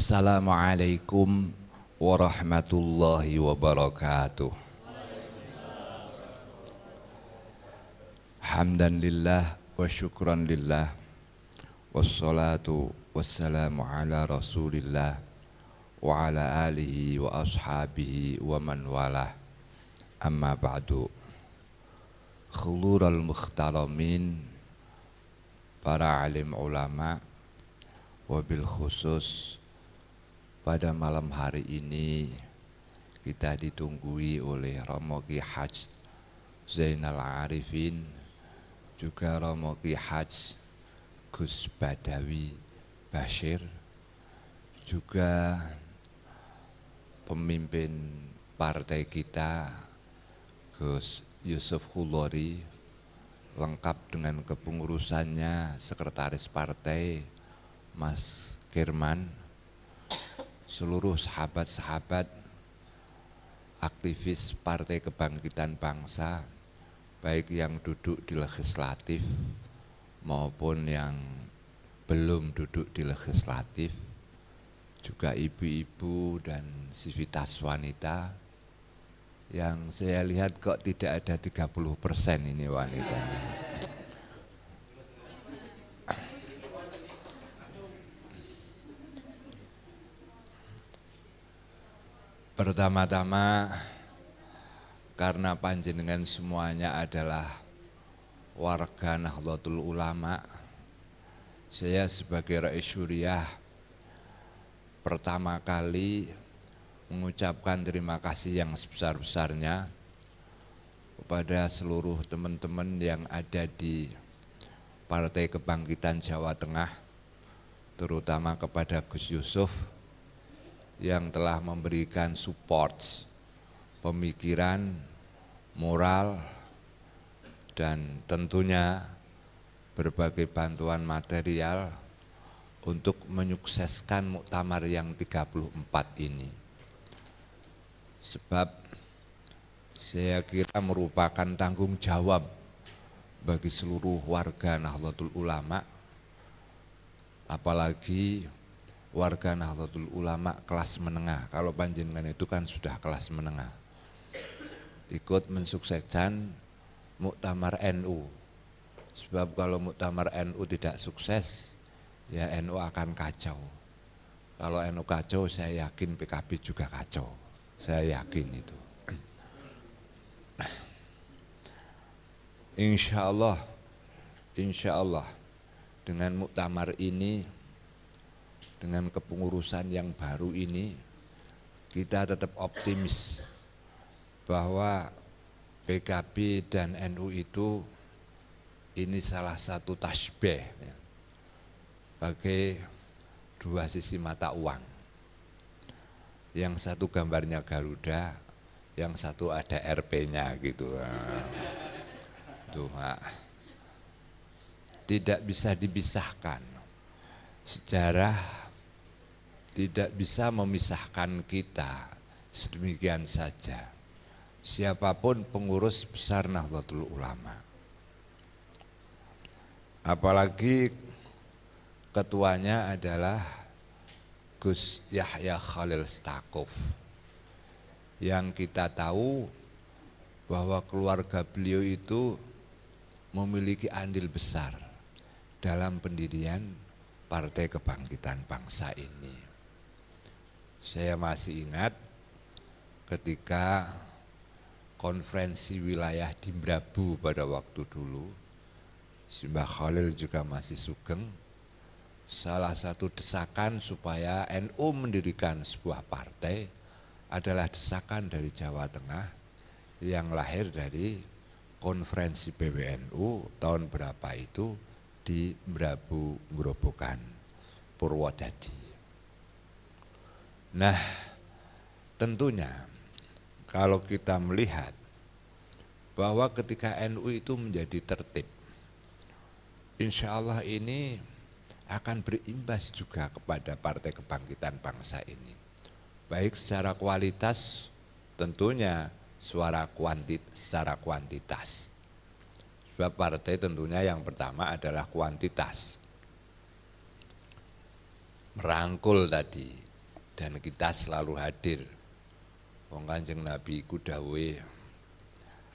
Assalamualaikum warahmatullahi wabarakatuh. Hamdan lillah wa syukran lillah, wassalatu wassalamu ala rasulillah wa ala alihi wa ashabihi wa man walah. Amma ba'du. Khulural mukhtaramin, para alim ulama, wabil khusus pada malam hari ini kita ditunggui oleh Romo Ki Haj Zainal Arifin, juga Romo Ki Haj Gus Badawi Bashir, juga pemimpin partai kita Gus Yusuf Khulori, lengkap dengan kepengurusannya sekretaris partai Mas Kirman, seluruh sahabat-sahabat aktivis Partai Kebangkitan Bangsa, baik yang duduk di legislatif maupun yang belum duduk di legislatif, juga ibu-ibu dan sivitas wanita, yang saya lihat kok tidak ada 30% ini wanitanya. Pertama-tama, karena panjenengan semuanya adalah warga Nahdlatul Ulama, saya sebagai Rais Syuriah pertama kali mengucapkan terima kasih yang sebesar-besarnya kepada seluruh teman-teman yang ada di Partai Kebangkitan Jawa Tengah, terutama kepada Gus Yusuf yang telah memberikan support, pemikiran, moral, dan tentunya berbagai bantuan material untuk menyukseskan muktamar yang 34 ini. Sebab saya kira merupakan tanggung jawab bagi seluruh warga Nahdlatul Ulama, apalagi warga Nahdlatul Ulama kelas menengah. Kalau panjenengan itu kan sudah kelas menengah, ikut mensukseskan muktamar NU. Sebab kalau muktamar NU tidak sukses, ya NU akan kacau. Kalau NU kacau, saya yakin PKB juga kacau. Saya yakin itu. Insya Allah dengan muktamar ini, dengan kepengurusan yang baru ini, kita tetap optimis bahwa PKB dan NU itu ini salah satu tasbih, ya, bagai dua sisi mata uang. Yang satu gambarnya Garuda, yang satu ada RP-nya gitu. Tidak bisa dipisahkan. Sejarah tidak bisa memisahkan kita sedemikian saja, siapapun pengurus besar Nahdlatul Ulama. Apalagi ketuanya adalah Gus Yahya Khalil Stakuf, yang kita tahu bahwa keluarga beliau itu memiliki andil besar dalam pendirian Partai Kebangkitan Bangsa ini. Saya masih ingat ketika konferensi wilayah di Mbrabu pada waktu dulu, Simbah Khalil juga masih sugeng, salah satu desakan supaya NU mendirikan sebuah partai adalah desakan dari Jawa Tengah yang lahir dari konferensi PBNU tahun berapa itu di Mbrabu Grobogan, Purwodadi. Nah, tentunya kalau kita melihat bahwa ketika NU itu menjadi tertib, insya Allah ini akan berimbas juga kepada Partai Kebangkitan Bangsa ini. Baik secara kualitas, tentunya secara kuantitas. Sebab partai tentunya yang pertama adalah kuantitas. Merangkul tadi dan kita selalu hadir. Wong Kanjeng Nabi ku dawuh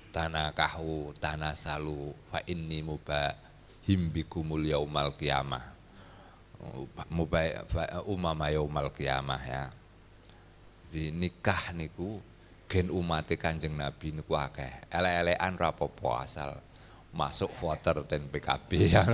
tanakahu tanasalu fa inni mubahim bikumul yaumal qiyamah. Umama yaumal qiyamah ya. Di nikah niku gen umate Kanjeng Nabi niku akeh. Elek-elekan ra apa-apa asal masuk voter ten PKB ya.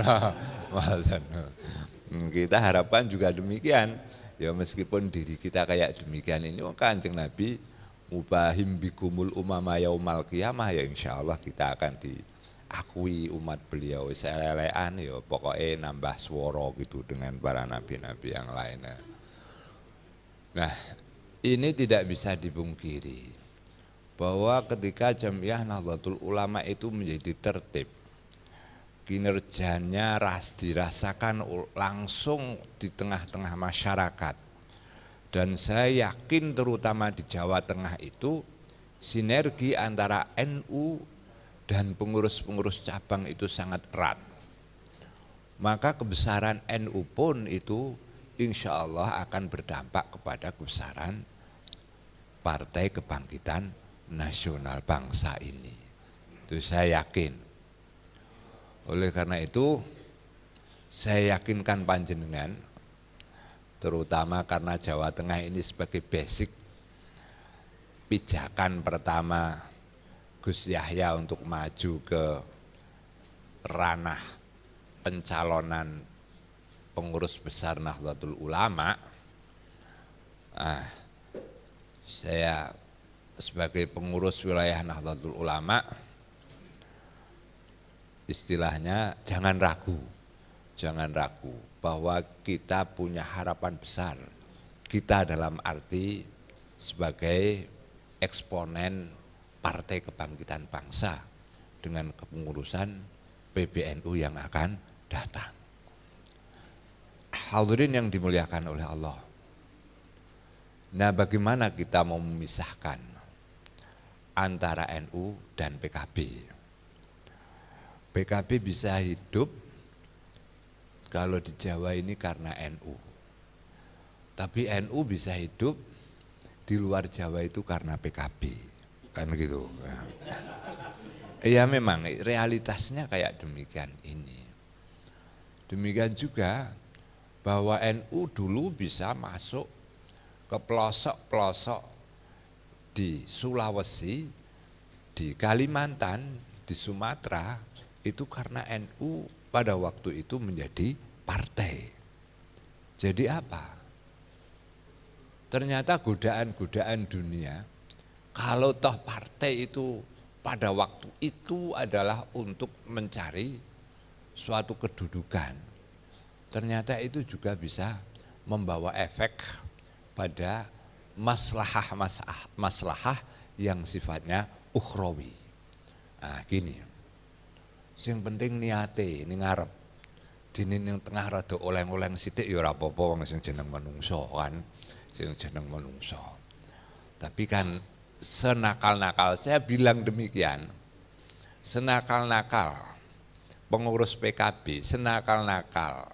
Kita harapkan juga demikian. Ya meskipun diri kita kayak demikian ini Kanjeng Nabi mubahim bikumul umama yaumal qiyamah ya insyaallah kita akan diakui umat beliau. Elek-elekan ya pokoknya nambah swara gitu dengan para nabi-nabi yang lainnya. Nah, ini tidak bisa dipungkiri bahwa ketika Jamiah Nahdlatul Ulama itu menjadi tertib, kinerjanya dirasakan langsung di tengah-tengah masyarakat. Dan saya yakin terutama di Jawa Tengah itu sinergi antara NU dan pengurus-pengurus cabang itu sangat erat. Maka kebesaran NU pun itu insya Allah akan berdampak kepada kebesaran Partai Kebangkitan Nasional bangsa ini. Itu saya yakin. Oleh karena itu saya yakinkan panjenengan, terutama karena Jawa Tengah ini sebagai basic pijakan pertama Gus Yahya untuk maju ke ranah pencalonan pengurus besar Nahdlatul Ulama. Saya sebagai pengurus wilayah Nahdlatul Ulama, istilahnya jangan ragu bahwa kita punya harapan besar. Kita dalam arti sebagai eksponen Partai Kebangkitan Bangsa dengan kepengurusan PBNU yang akan datang. Hadirin yang dimuliakan oleh Allah. Nah, bagaimana kita mau memisahkan antara NU dan PKB? PKB bisa hidup kalau di Jawa ini karena NU. Tapi NU bisa hidup di luar Jawa itu karena PKB. Kan gitu. Ya memang realitasnya kayak demikian ini. Demikian juga bahwa NU dulu bisa masuk ke pelosok-pelosok di Sulawesi, di Kalimantan, di Sumatera, itu karena NU pada waktu itu menjadi partai. Jadi apa? Ternyata godaan-godaan dunia, kalau toh partai itu pada waktu itu adalah untuk mencari suatu kedudukan, ternyata itu juga bisa membawa efek pada maslahah yang sifatnya ukhrawi. Nah, gini. Sing penting niate ning ngarep. Dene ning tengah rada oleng-oleng sithik ya ora apa-apa wong sing jeneng manungsa kan. Sing jeneng manungsa. Tapi kan senakal-nakal, saya bilang demikian. Senakal-nakal pengurus PKB, senakal-nakal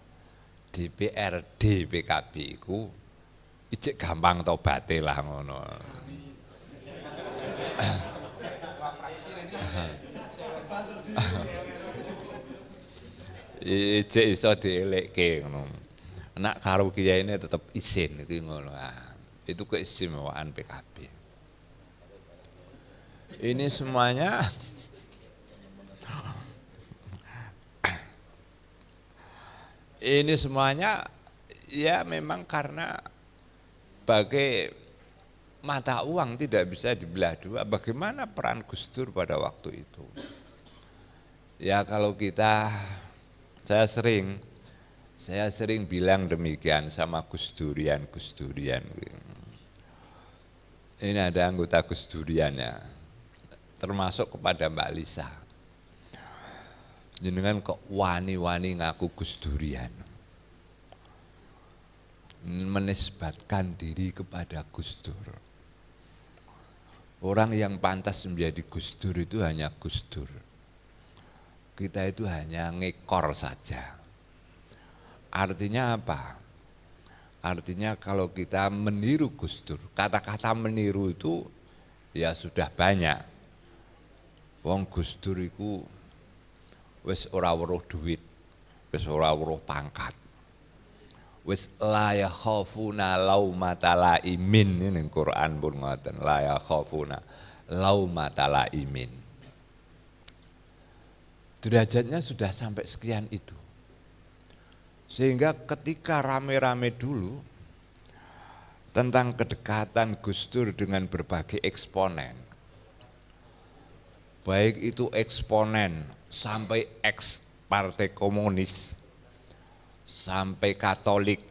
DPRD PKB iku ijek gampang tobaté lah ngono. Ijek iso dielekke ngono. Nek karo kiyaine tetep isin iki ngono. Itu keistimewaan PKB. Ini semuanya ya memang karena sebagai mata uang tidak bisa dibelah dua. Bagaimana peran Gus Dur pada waktu itu? Ya kalau saya sering bilang demikian sama Gus Durian. Ini ada anggota Gus Duriannya, termasuk kepada Mbak Lisa. Jenengan kok wani-wani ngaku Gus Durian, menisbatkan diri kepada Gus Dur. Orang yang pantas menjadi Gus Dur itu hanya Gus Dur. Kita itu hanya ngekor saja. Artinya apa? Artinya kalau kita meniru Gus Dur, kata-kata meniru itu ya sudah banyak. Wong Gus Dur iku wis ora weruh duit, wis ora weruh pangkat. Wis la yakhafuna laumata laimin, ini Quran pun ngoten, la yakhafuna laumata laimin. Derajatnya sudah sampai sekian itu. Sehingga ketika rame-rame dulu tentang kedekatan Gus Dur dengan berbagai eksponen, baik itu eksponen sampai ex Partai Komunis, sampai Katolik,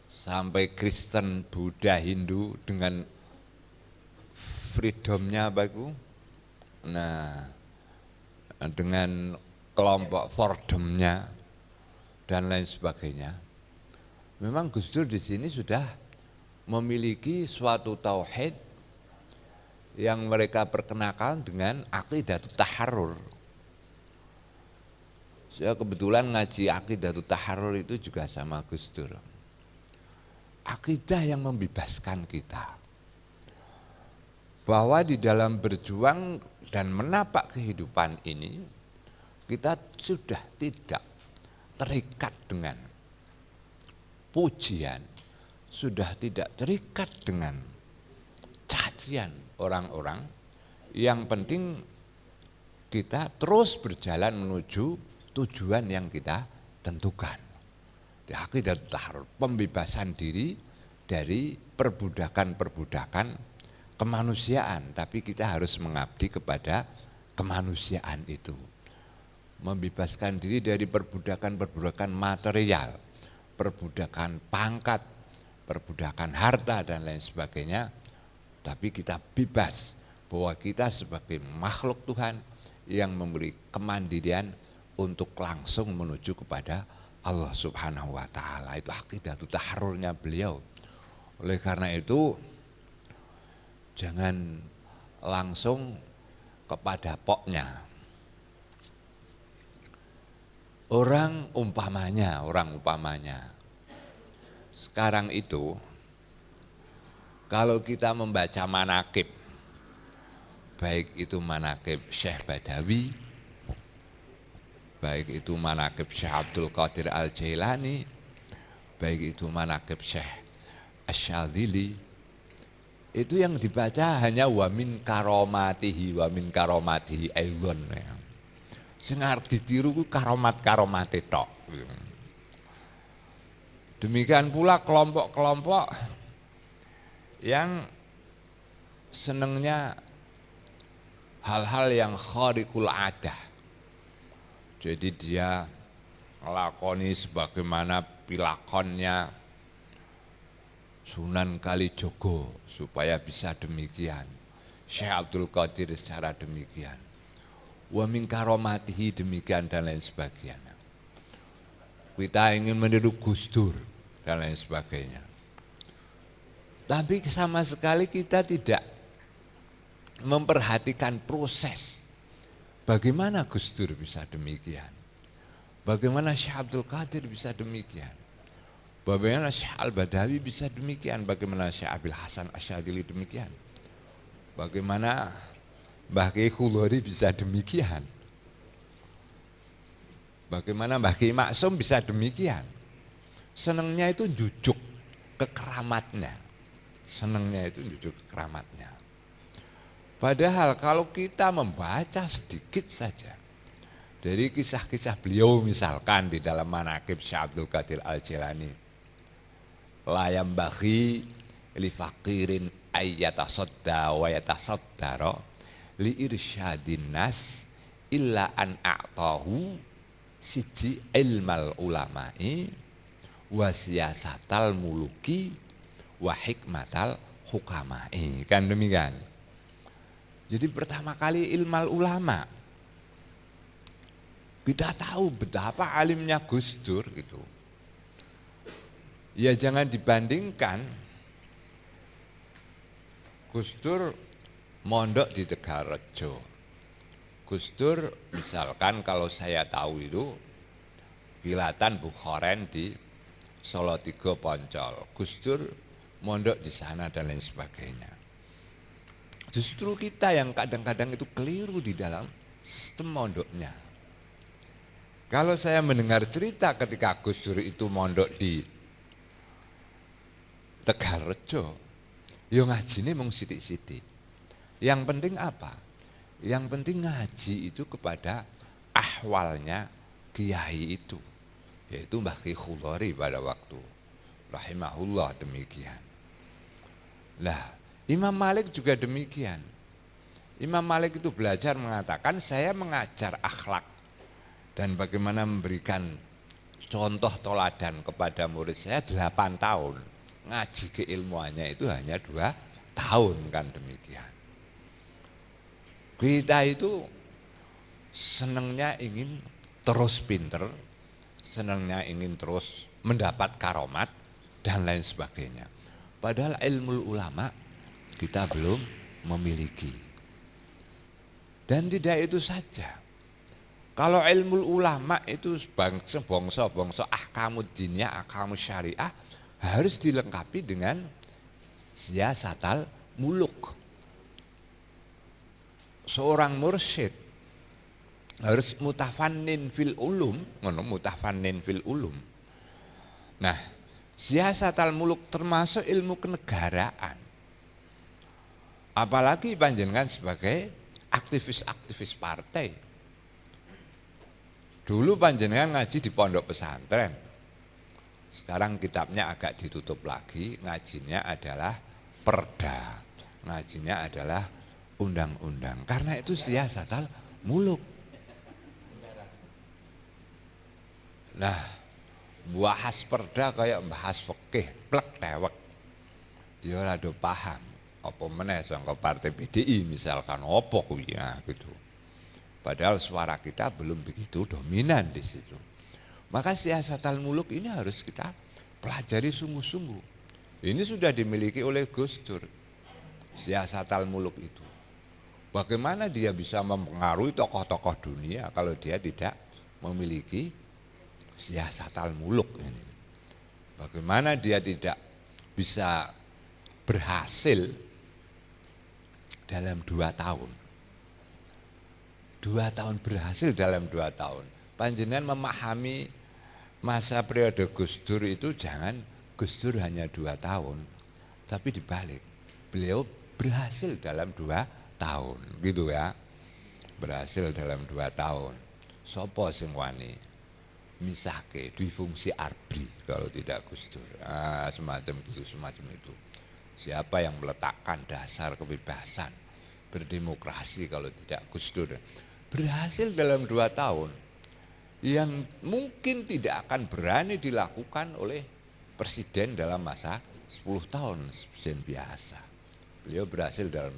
sampai Kristen, Buddha, Hindu dengan freedomnya apa itu? Nah, dengan kelompok Fordhamnya dan lain sebagainya. Memang Gus Dur di sini sudah memiliki suatu tauhid yang mereka perkenalkan dengan aqidatut taharrur. Saya kebetulan ngaji aqidatut taharrur itu juga sama Gus Dur. Akidah yang membebaskan kita. Bahwa di dalam berjuang dan menapak kehidupan ini, kita sudah tidak terikat dengan pujian, sudah tidak terikat dengan cacian orang-orang. Yang penting kita terus berjalan menuju tujuan yang kita tentukan. Aqidatut taharrur, pembebasan diri dari perbudakan-perbudakan kemanusiaan, tapi kita harus mengabdi kepada kemanusiaan itu. Membebaskan diri dari perbudakan-perbudakan material, perbudakan pangkat, perbudakan harta dan lain sebagainya, tapi kita bebas bahwa kita sebagai makhluk Tuhan yang memberi kemandirian untuk langsung menuju kepada Allah Subhanahu wa taala. Itu aqidatut taharrurnya beliau. Oleh karena itu jangan langsung kepada poknya. Orang umpamanya sekarang itu kalau kita membaca manaqib, baik itu manaqib Syekh Badawi, baik itu manaqib Syekh Abdul Qadir Al-Jailani, baik itu manaqib Syekh Asy-Syadzili, itu yang dibaca hanya wa min karomatihi aidon. Sing arep ditiru ku karomat-karomate tok. Demikian pula kelompok-kelompok yang senengnya hal-hal yang khariqul adah. Jadi dia melakoni sebagaimana pilakonnya Sunan Kalijogo supaya bisa demikian. Syekh Abdul Qadir secara demikian. Wa min karomatihi demikian dan lain sebagainya. Kita ingin meniru Gus Dur dan lain sebagainya. Tapi sama sekali kita tidak memperhatikan proses. Bagaimana Gus Dur bisa demikian? Bagaimana Syekh Abdul Qadir bisa demikian? Bagaimana Syekh Al-Badawi bisa demikian? Bagaimana Syekh Abil Hasan Asy-Syadzili demikian? Bagaimana Mbah Kiai Khulori bisa demikian? Bagaimana Mbah Kiai Maksum bisa demikian? Senangnya itu jujuk ke keramatnya. Senangnya itu jujuk ke keramatnya. Padahal kalau kita membaca sedikit saja dari kisah-kisah beliau, misalkan di dalam manaqib Syekh Abdul Qadir Al-Jailani, la yambaghi li faqirin ayyatasadda wa yatasaddara li irsyadin nas illa an a'tahu siji ilmal ulama'i wa siyasatal muluki wa hikmatal hukama'i. Kan demikian. Jadi pertama kali ilmal ulama. Kita tahu betapa alimnya Gus Dur itu. Ya jangan dibandingkan Gus Dur mondok di Tegalrejo. Gus Dur misalkan kalau saya tahu itu Kilatan Bukhoren di Solo 3 Poncol, Gus Dur mondok di sana dan lain sebagainya. Justru kita yang kadang-kadang itu keliru di dalam sistem mondoknya. Kalau saya mendengar cerita ketika Gus Dur itu mondok di Tegalrejo, yo ngajine mung sithik-sithik. Yang penting apa? Yang penting ngaji itu kepada ahwalnya kiai itu, yaitu Mbah Ki Khudori pada waktu rahimahullah demikian. Lah, Imam Malik juga demikian. Imam Malik itu belajar mengatakan saya mengajar akhlak dan bagaimana memberikan contoh toladan kepada murid saya 8 tahun. Ngaji keilmuannya itu hanya 2 tahun kan demikian. Kita itu senangnya ingin terus pinter, senangnya ingin terus mendapat karomat dan lain sebagainya. Padahal ilmu ulama kita belum memiliki. Dan tidak itu saja. Kalau ilmu ulama itu bangsa ahkamud diniyah, ahkamud syariah harus dilengkapi dengan siasatal muluk. Seorang mursyid harus mutafannin fil ulum, mutafannin fil ulum. Nah, siasatal muluk termasuk ilmu kenegaraan. Apalagi panjenengan sebagai aktivis-aktivis partai. Dulu panjenengan ngaji di pondok pesantren. Sekarang kitabnya agak ditutup lagi, ngajinya adalah perda. Ngajinya adalah undang-undang. Karena itu siasatal muluk. Nah, bahas perda kayak bahas fikih, plek tewek. Ya ora do paham. Apa meneh sangka partai PDI misalkan opo kuwi gitu. Padahal suara kita belum begitu dominan di situ. Maka siasatal muluk ini harus kita pelajari sungguh-sungguh. Ini sudah dimiliki oleh Gus Dur. Siasatal muluk itu. Bagaimana dia bisa mempengaruhi tokoh-tokoh dunia kalau dia tidak memiliki siasatal muluk ini. Bagaimana dia tidak bisa berhasil dalam 2 tahun. 2 tahun berhasil dalam 2 tahun. Panjenengan memahami masa periode Gus Dur itu jangan Gus Dur hanya 2 tahun, tapi dibalik. Beliau berhasil dalam 2 tahun, gitu ya. Berhasil dalam 2 tahun. Sopo sing wani misahke dwi fungsi ARBRI kalau tidak Gus Dur. Semacam itu. Siapa yang meletakkan dasar kebebasan berdemokrasi kalau tidak Gus Dur? Berhasil dalam 2 tahun yang mungkin tidak akan berani dilakukan oleh presiden dalam masa 10 tahun presiden biasa. Beliau berhasil dalam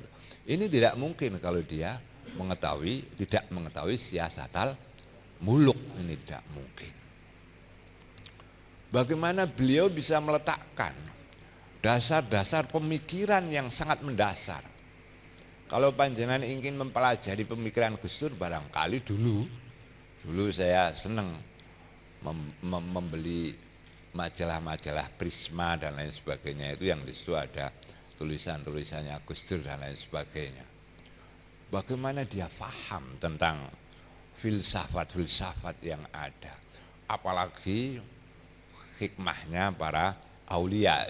ini tidak mungkin kalau dia tidak mengetahui siasatal muluk, ini tidak mungkin. Bagaimana beliau bisa meletakkan dasar-dasar pemikiran yang sangat mendasar. Kalau panjenengan ingin mempelajari pemikiran Gus Dur, barangkali dulu saya senang membeli majalah-majalah Prisma dan lain sebagainya, itu yang di situ ada tulisan-tulisannya Gus Dur dan lain sebagainya. Bagaimana dia faham tentang filsafat-filsafat yang ada, apalagi hikmahnya para aulia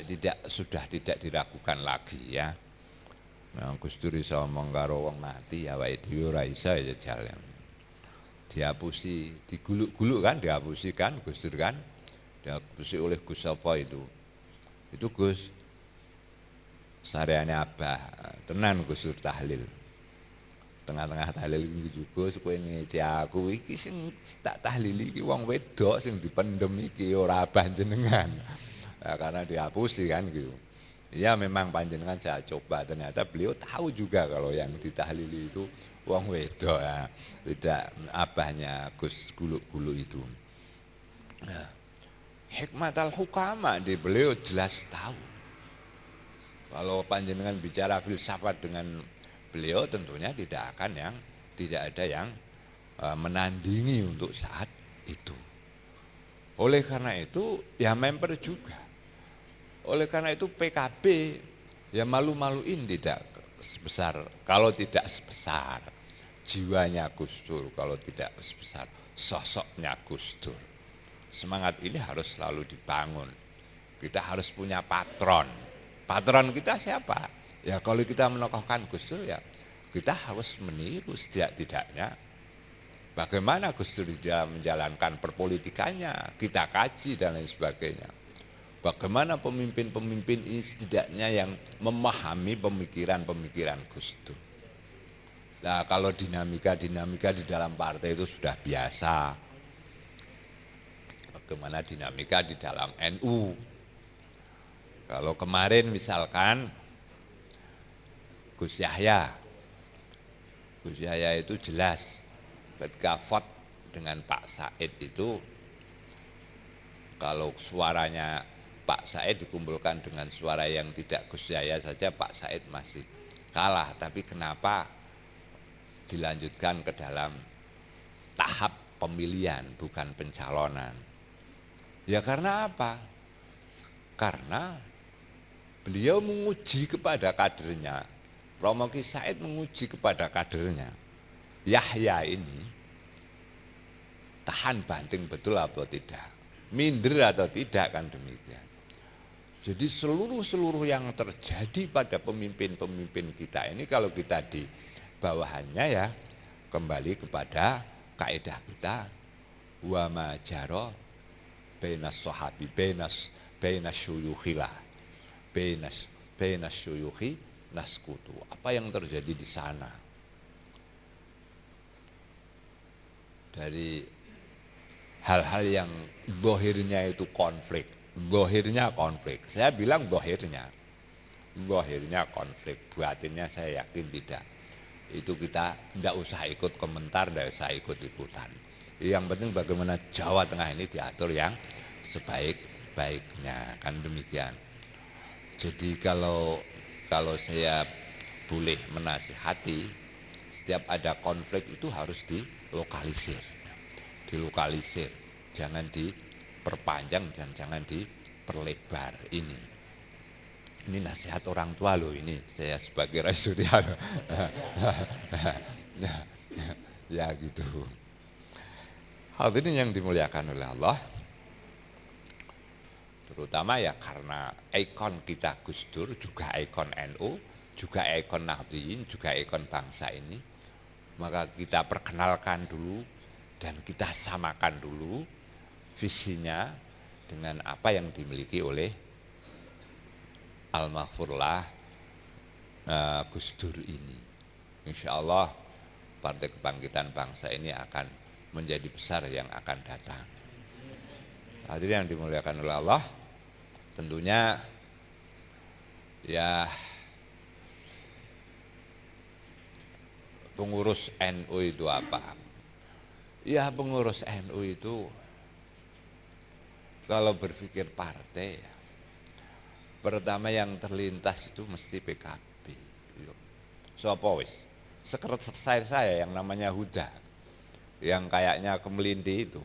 sudah tidak diragukan lagi ya. Nah, Gus Dur iso omong karo wong mati awake dhewe ora iso ya jalan. Dihapusi, diguluk-guluk kan, dihapusi kan Gus Dur kan. Dihapusi oleh Gus apa itu? Itu Gus sareane Abah, tenan Gus Dur tahlil. Tengah-tengah tahlil iki Gus kowe ngece aku iki sing tak tahlili iki wong wedok sing dipendem iki ora Abah jenengan. Nah, karena dihapusi kan gitu. Ya memang panjenengan saya coba, ternyata beliau tahu juga kalau yang ditahlili itu wong wedok ya, tidak abahnya Gus Guluk-Guluk itu. Nah, hikmat al-hukama di beliau jelas tahu. Kalau panjenengan bicara filsafat dengan beliau tentunya tidak ada yang menandingi untuk saat itu. Oleh karena itu ya member juga. Oleh karena itu PKB ya malu-maluin tidak sebesar, kalau tidak sebesar jiwanya Gus Dur, kalau tidak sebesar sosoknya Gus Dur. Semangat ini harus selalu dibangun. Kita harus punya patron. Patron kita siapa? Ya kalau kita menokohkan Gus Dur ya kita harus meniru setidak-tidaknya bagaimana Gus Dur dia menjalankan perpolitikannya, kita kaji dan lain sebagainya. Bagaimana pemimpin-pemimpin ini setidaknya yang memahami pemikiran-pemikiran Gus Dur. Nah kalau dinamika-dinamika di dalam partai itu sudah biasa. Bagaimana dinamika di dalam NU. Kalau kemarin misalkan Gus Yahya itu jelas ketika vote dengan Pak Said itu, kalau suaranya Pak Said dikumpulkan dengan suara yang tidak Gus Yahya saja, Pak Said masih kalah. Tapi kenapa dilanjutkan ke dalam tahap pemilihan bukan pencalonan? Ya karena apa? Karena beliau menguji kepada kadernya, Romo Ki Said menguji kepada kadernya, Yahya ini tahan banting betul atau tidak, minder atau tidak, kan demikian. Jadi seluruh yang terjadi pada pemimpin-pemimpin kita ini, kalau kita di bawahannya ya kembali kepada kaidah kita, wa ma jaro bainas sahabi bainas syuyukhilah bainas syuyukhi naskutu. Apa yang terjadi di sana dari hal-hal yang zahirnya itu konflik, saya bilang zahirnya konflik, batinnya saya yakin tidak. Itu kita tidak usah ikut komentar, tidak usah ikut-ikutan. Yang penting bagaimana Jawa Tengah ini diatur yang sebaik-baiknya, kan demikian. Jadi kalau saya boleh menasihati, setiap ada konflik itu harus dilokalisir, jangan diperpanjang dan jangan diperlebar. Ini nasihat orang tua loh, ini saya sebagai resurian. Ya gitu. Hadirin yang dimuliakan oleh Allah, terutama ya karena ikon kita Gus Dur, juga ikon NU, juga ikon Nahdliyin, juga ikon bangsa ini, maka kita perkenalkan dulu dan kita samakan dulu visinya dengan apa yang dimiliki oleh Al-Maghfurlah Gus Dur ini. Insya Allah Partai Kebangkitan Bangsa ini akan menjadi besar yang akan datang. Hadirin yang dimuliakan oleh Allah, tentunya ya pengurus NU itu apa? Ya pengurus NU itu kalau berpikir partai, pertama yang terlintas itu mesti PKB. Sopo wis, sekretaris saya yang namanya Huda, yang kayaknya kemelinti itu.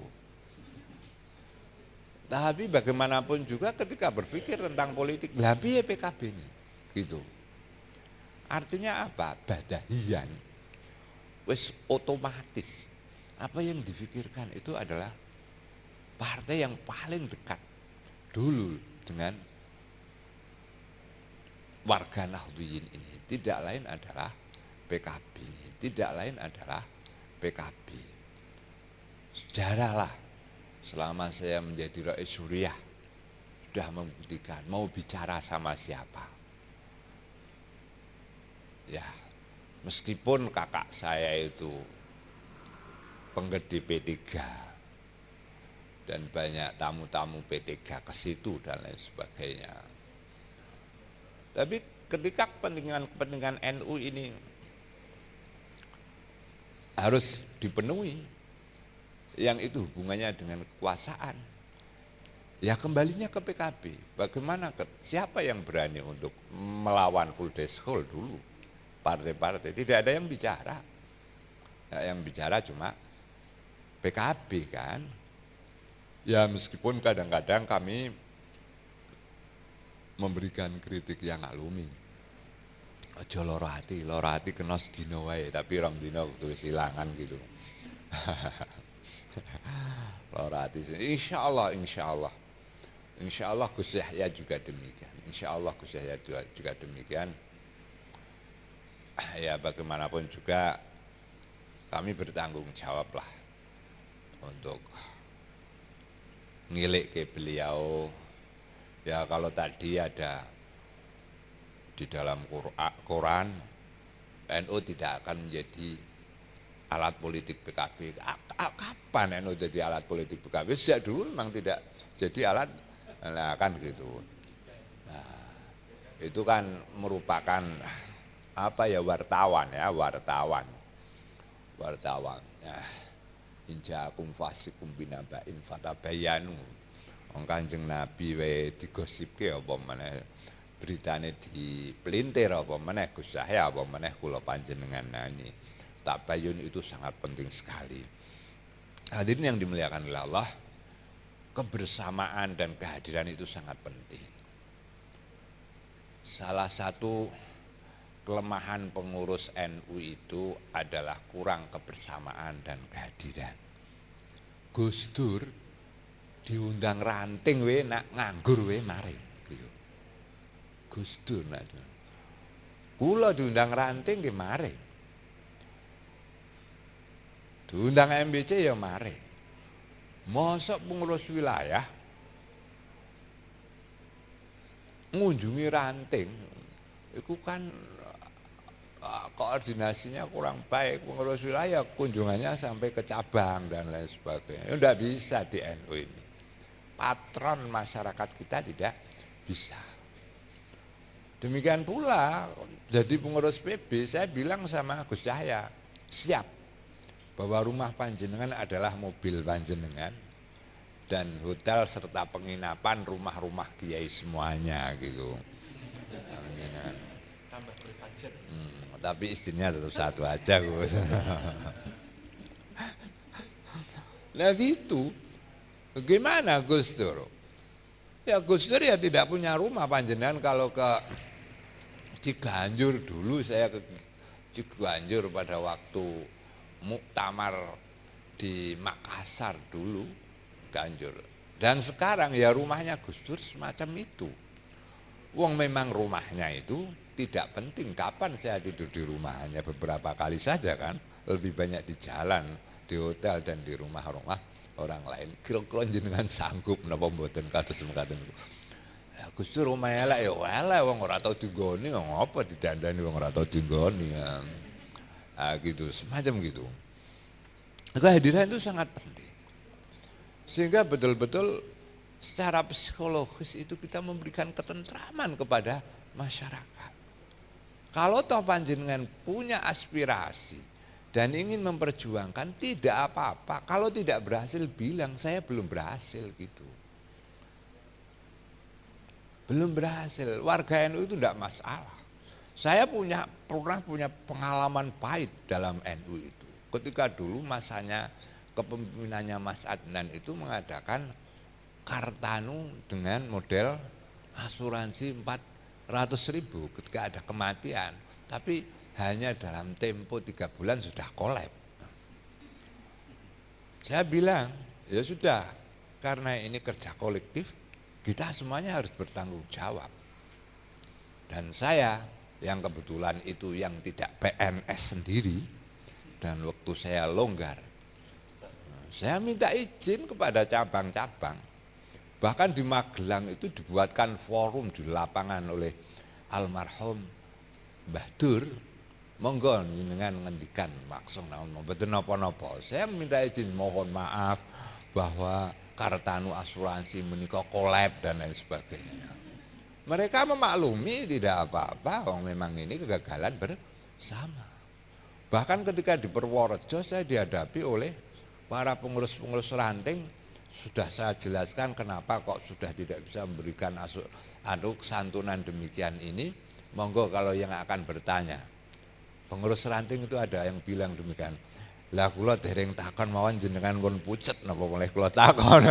Tapi bagaimanapun juga ketika berpikir tentang politik, lah piye PKB ini, gitu. Artinya apa? Badahian, wis otomatis. Apa yang difikirkan itu adalah partai yang paling dekat dulu dengan warga Nahdliyin ini. Tidak lain adalah PKB ini, tidak lain adalah PKB. Sejarah lah, selama saya menjadi Rais Suriah sudah membuktikan mau bicara sama siapa. Ya, meskipun kakak saya itu penggede P3 dan banyak tamu-tamu P3 ke situ dan lain sebagainya. Tapi ketika kepentingan NU ini harus dipenuhi, yang itu hubungannya dengan kekuasaan, ya kembalinya ke PKB. Bagaimana, siapa yang berani untuk melawan full threshold dulu? Partai-partai, tidak ada yang bicara. Yang bicara cuma PKB kan. Ya meskipun kadang-kadang kami memberikan kritik yang maklumi. Aja lara ati kena sedina wae, tapi rong dina kudu silangan gitu. Lara ati. Insyaallah, insyaallah. Insyaallah Gus Yahya juga demikian. Insyaallah Gus Yahya juga demikian. Ya bagaimanapun juga kami bertanggung jawab lah untuk ngilik ke beliau. Ya kalau tadi ada di dalam Quran, NU tidak akan menjadi alat politik PKB. Kapan NU jadi alat politik PKB? Sejak dulu memang tidak jadi alat, nah kan gitu. Nah, itu kan merupakan apa ya, wartawan ya, wartawan. Nah, inja'akum fasikum binaba'in fatabayanu. Wong Kanjeng Nabi wae digosipke apa meneh, beritane dipelintir apa meneh Gus Yahya apa meneh kula panjenengan nani. Tabayun itu sangat penting sekali. Hadirin yang dimuliakan oleh Allah, kebersamaan dan kehadiran itu sangat penting. Salah satu kelemahan pengurus NU itu adalah kurang kebersamaan dan kehadiran. Gus Dur diundang ranting we nak nganggur we mari gitu. Gus Dur nak kula diundang ranting nggih mari. Diundang MBC ya mari. Mosok pengurus wilayah ngunjungi ranting itu kan koordinasinya kurang baik. Pengurus wilayah kunjungannya sampai ke cabang dan lain sebagainya. Tidak bisa di NU ini. Patron masyarakat kita tidak bisa. Demikian pula jadi pengurus PB, saya bilang sama Gus Yahya, siap bahwa rumah panjenengan adalah mobil panjenengan dan hotel serta penginapan rumah-rumah kiai semuanya gitu. Tambah private. Tapi istrinya tetap satu aja Gus. Nah gitu. Gimana Gus Dur? Ya Gus Dur ya tidak punya rumah panjenengan. Kalau ke Ciganjur dulu, saya ke Ciganjur pada waktu muktamar di Makassar dulu, Ciganjur. Dan sekarang ya rumahnya Gus Dur semacam itu. Wong memang rumahnya itu tidak penting kapan saya tidur di rumahnya, beberapa kali saja kan, lebih banyak di jalan, di hotel dan di rumah-rumah orang lain. Kira-kira jenengan sanggup menapa mboten kados mekaten niku. Ya Gus Dur omahe elek ya elek, wong ora tau dinggoni, ngopo didandani wong ora tau dinggoni. Ah gitu, semacam gitu. Kehadiran itu sangat penting. Sehingga betul-betul secara psikologis itu kita memberikan ketentraman kepada masyarakat. Kalau toh panjenengan punya aspirasi dan ingin memperjuangkan, tidak apa-apa. Kalau tidak berhasil bilang saya belum berhasil gitu. Belum berhasil. Warga NU itu tidak masalah. Saya pernah punya pengalaman pahit dalam NU itu. Ketika dulu masanya kepemimpinannya Mas Adnan itu mengadakan Kartanu dengan model asuransi 400.000 ketika ada kematian, tapi hanya dalam tempo 3 bulan sudah kolab. Saya bilang, ya sudah, karena ini kerja kolektif, kita semuanya harus bertanggung jawab. Dan saya yang kebetulan itu yang tidak PNS sendiri, dan waktu saya longgar, saya minta izin kepada cabang-cabang. Bahkan di Magelang itu dibuatkan forum di lapangan oleh almarhum Mbah Dur. Monggo dengan ngendikan maksud naon mboten napa-napa. Saya minta izin, mohon maaf bahwa Kartanu asuransi menika kolab dan lain sebagainya. Mereka memaklumi, tidak apa-apa, memang ini kegagalan bersama. Bahkan ketika di Purworejo saya dihadapi oleh para pengurus-pengurus ranting. Sudah saya jelaskan kenapa kok sudah tidak bisa memberikan santunan demikian ini. Monggo kalau yang akan bertanya. Pengurus ranting itu ada yang bilang demikian. Lah kula dereng takon mawon jenengan pun pucet napa mulai kula takon.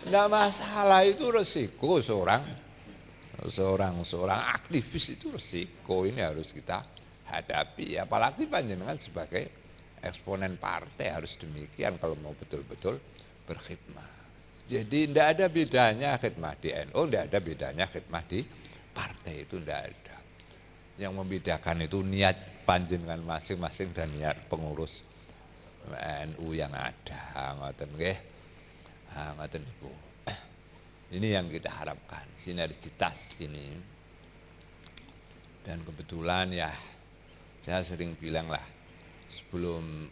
Nggak masalah, itu resiko seorang aktivis, itu resiko, ini harus kita hadapi. Apalagi panjenengan sebagai eksponen partai harus demikian kalau mau betul-betul berkhidmat. Jadi tidak ada bedanya khidmat di NU, tidak ada bedanya khidmat di partai, itu tidak ada. Yang membedakan itu niat panjenengan masing-masing dan niat pengurus NU yang ada. Ngoten nggih. Ngoten niku. Ini yang kita harapkan, sinergitas ini. Dan kebetulan ya, saya sering bilang lah, sebelum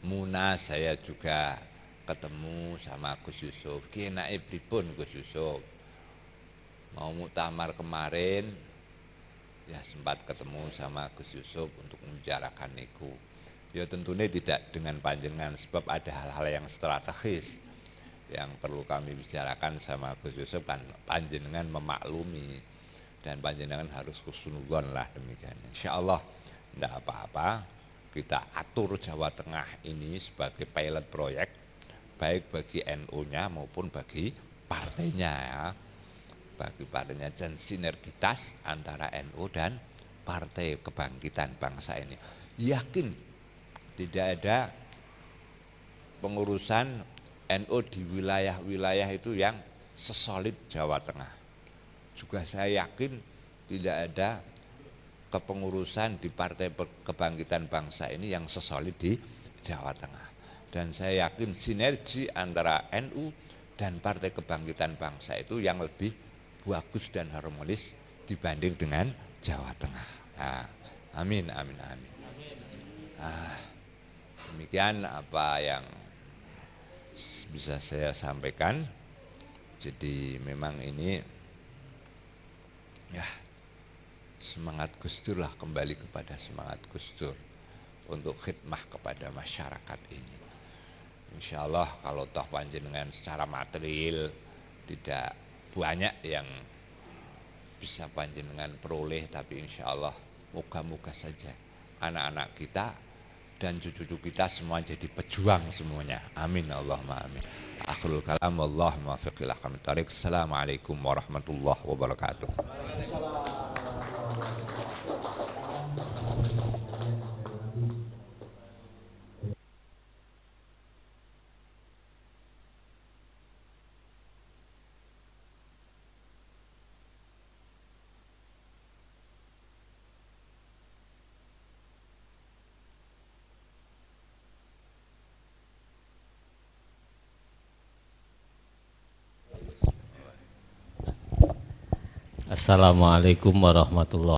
Munas saya juga ketemu sama Gus Yusuf. Kenake pripun Gus Yusuf? Mau muktamar kemarin, ya sempat ketemu sama Gus Yusuf untuk membicarakan niku. Ya tentunya tidak dengan panjenengan, sebab ada hal-hal yang strategis yang perlu kami bicarakan sama Gus Yusuf, kan panjenengan memaklumi dan panjenengan harus husnudzon lah demikian. Insya Allah tidak apa-apa, kita atur Jawa Tengah ini sebagai pilot proyek baik bagi NU-nya maupun bagi partainya ya. Bagi partainya, dan sinergitas antara NU dan Partai Kebangkitan Bangsa ini. Yakin tidak ada pengurusan NU di wilayah-wilayah itu yang sesolid Jawa Tengah. Juga saya yakin tidak ada kepengurusan di Partai Kebangkitan Bangsa ini yang sesolid di Jawa Tengah. Dan saya yakin sinergi antara NU dan Partai Kebangkitan Bangsa itu yang lebih bagus dan harmonis dibanding dengan Jawa Tengah. Nah, amin, amin, amin. Demikian apa yang bisa saya sampaikan. Jadi memang ini ya semangat Gus Dur lah, kembali kepada semangat Gus Dur untuk khidmah kepada masyarakat ini. Insya Allah kalau toh panjenengan secara material tidak banyak yang bisa panjenengan peroleh, tapi insya Allah moga-moga saja anak-anak kita dan cucu-cucu kita semua jadi pejuang semuanya. Amin Allahumma amin. Akhirul kalam, Allahumma muwaffiq ila aqwamit thoriq. Assalamualaikum warahmatullahi wabarakatuh. Assalamualaikum warahmatullahi